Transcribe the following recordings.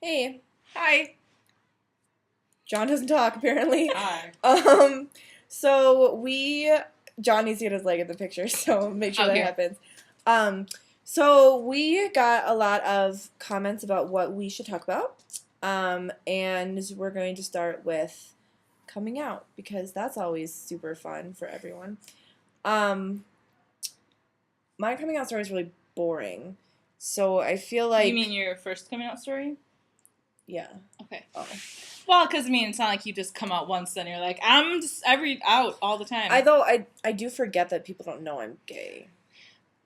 Hey, Hi. John doesn't talk apparently. Hi. So John needs to get his leg in the picture, so make sure that Here. happens. So we got a lot of comments about what we should talk about. And we're going to start with coming out because that's always super fun for everyone. My coming out story is really boring. So I feel like You mean your first coming out story? yeah. Okay. Oh. Well, because it's not like you just come out once and you're like, I'm just out all the time. I do forget that people don't know I'm gay,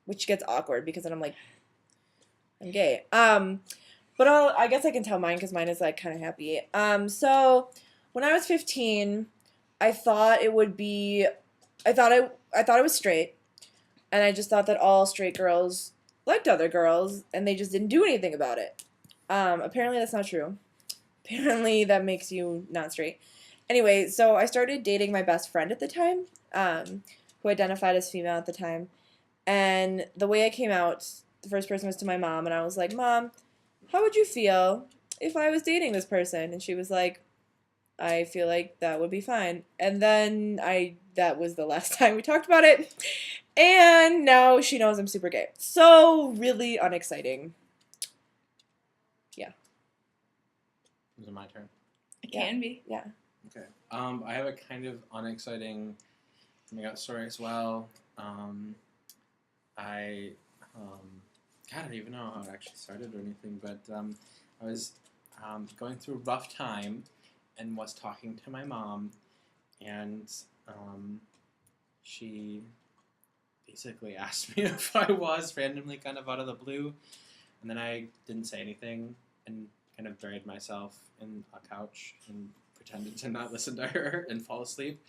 which gets awkward because then I'm like, I'm gay. But I guess I can tell mine because mine is like kind of happy. So when I was 15, I thought it would be, I thought I was straight, and I just thought that all straight girls liked other girls, and they just didn't do anything about it. Apparently that's not true. Apparently that makes you not straight. Anyway, so I started dating my best friend at the time, who identified as female at the time. And the way I came out, the first person was to my mom, and I was like, Mom, how would you feel if I was dating this person? And she was like, I feel like that would be fine. And then that was the last time we talked about it. And now she knows I'm super gay. So really unexciting. Yeah. Is it my turn? It Yeah. can be. Yeah. Okay. I have a kind of unexciting coming out story as well. I don't even know how it actually started or anything, but I was going through a rough time and was talking to my mom, and she basically asked me if I was randomly kind of out of the blue, and then I didn't say anything and kind of buried myself in a couch and pretended to not listen to her and fall asleep,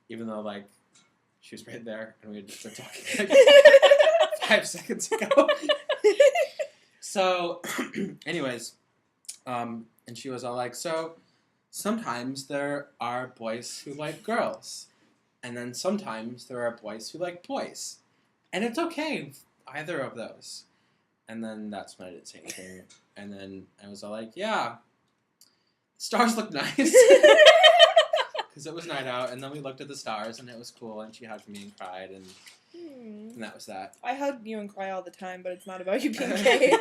even though like she was right there and we had just been talking like 5 seconds ago. So, anyways, and she was all like, so sometimes there are boys who like girls, and then sometimes there are boys who like boys, and it's okay, either of those. And then that's when I didn't say anything, and then I was all like, yeah, stars look nice. Because it was night out, and then we looked at the stars, and it was cool, and she hugged me and cried, and that was that. I hug you and cry all the time, but it's not about you being gay.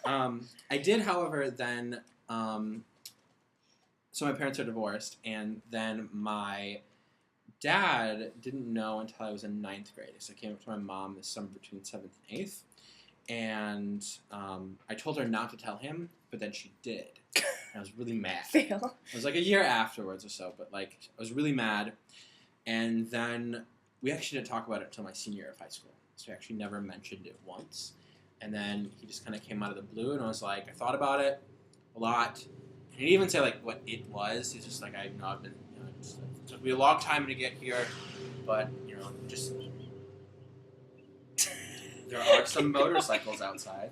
I did, however, then, so my parents are divorced, and then my dad didn't know until I was in 9th grade. So I came up to my mom this summer between 7th and 8th, and I told her not to tell him, but then she did. And I was really mad. Fail. It was like a year afterwards or so, but like I was really mad. And then we actually didn't talk about it until my senior year of high school. So I actually never mentioned it once. And then he just kind of came out of the blue, and I was like, I thought about it a lot. And he didn't even say like what it was. He's just like, I've not been, it took me a long time to get here, but just there are some motorcycles outside.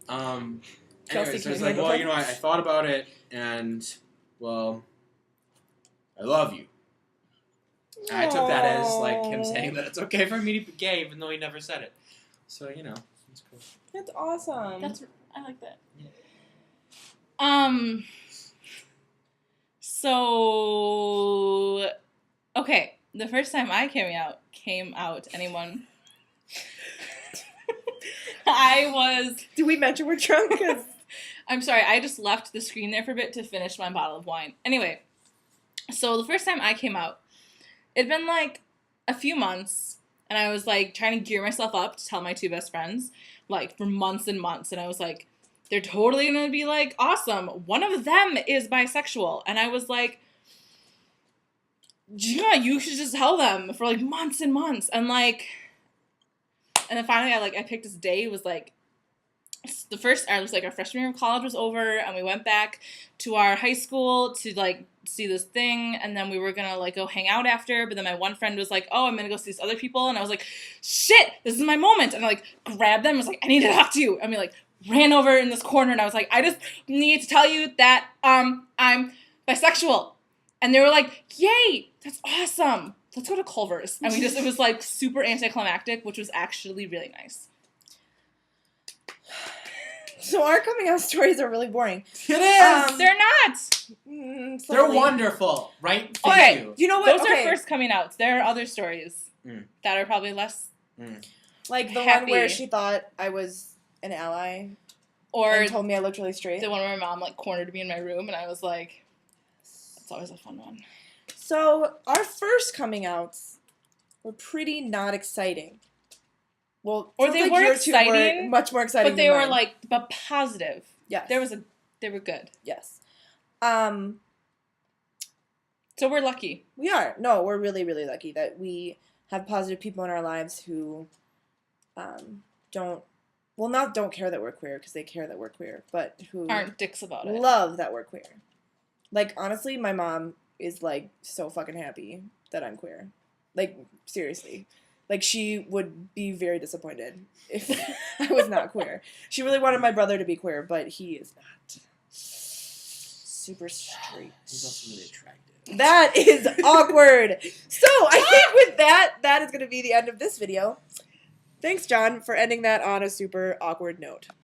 Anyways, I was like, well, I thought about it, and, well, I love you. And I took that as, like, him saying that it's okay for me to be gay, even though he never said it. So, it's cool. That's awesome. I like that. Yeah. So, okay, the first time I came out, anyone. Did we mention we're drunk? I'm sorry, I just left the screen there for a bit to finish my bottle of wine. Anyway, so the first time I came out, it'd been like a few months, and I was like trying to gear myself up to tell my two best friends, like for months and months, and I was like, they're totally gonna be like, awesome, one of them is bisexual, and I was like, yeah, you should just tell them for like months and months, and then finally I picked this day. It was like our freshman year of college was over, and we went back to our high school to like see this thing, and then we were gonna like go hang out after, but then my one friend was like, oh, I'm gonna go see these other people, and I was like, shit, this is my moment, and I like grabbed them, I was like, I need to talk to you, and we like ran over in this corner, and I was like, I just need to tell you that I'm bisexual, and they were like, yay, that's awesome, let's go to Culver's, and it was like super anticlimactic, which was actually really nice. So our coming out stories are really boring. It is. They're not. They're Slowly. wonderful, right? Okay. Thank you. You know what? Those Okay. are first coming outs. There are other stories Mm. that are probably less, Like the one happy. where she thought I was an ally or and told me I looked really straight. the one where my mom like cornered me in my room, and I was like, "That's always a fun one." So our first coming outs were pretty not exciting. Well, Or sounds they like were your two exciting, much more exciting. But they than were mine. like, but positive. yes, They were good. yes. So we're lucky. We are. No, we're really, really lucky that we have positive people in our lives who don't care that we're queer because they care that we're queer, but who Aren't dicks about it. love that we're queer. Like, honestly, my mom is, like, so fucking happy that I'm queer. Like, seriously. Like, she would be very disappointed if I was not queer. She really wanted my brother to be queer, but he is not. Super straight. He's also really attractive. That is awkward. So I think with that is going to be the end of this video. Thanks, John, for ending that on a super awkward note.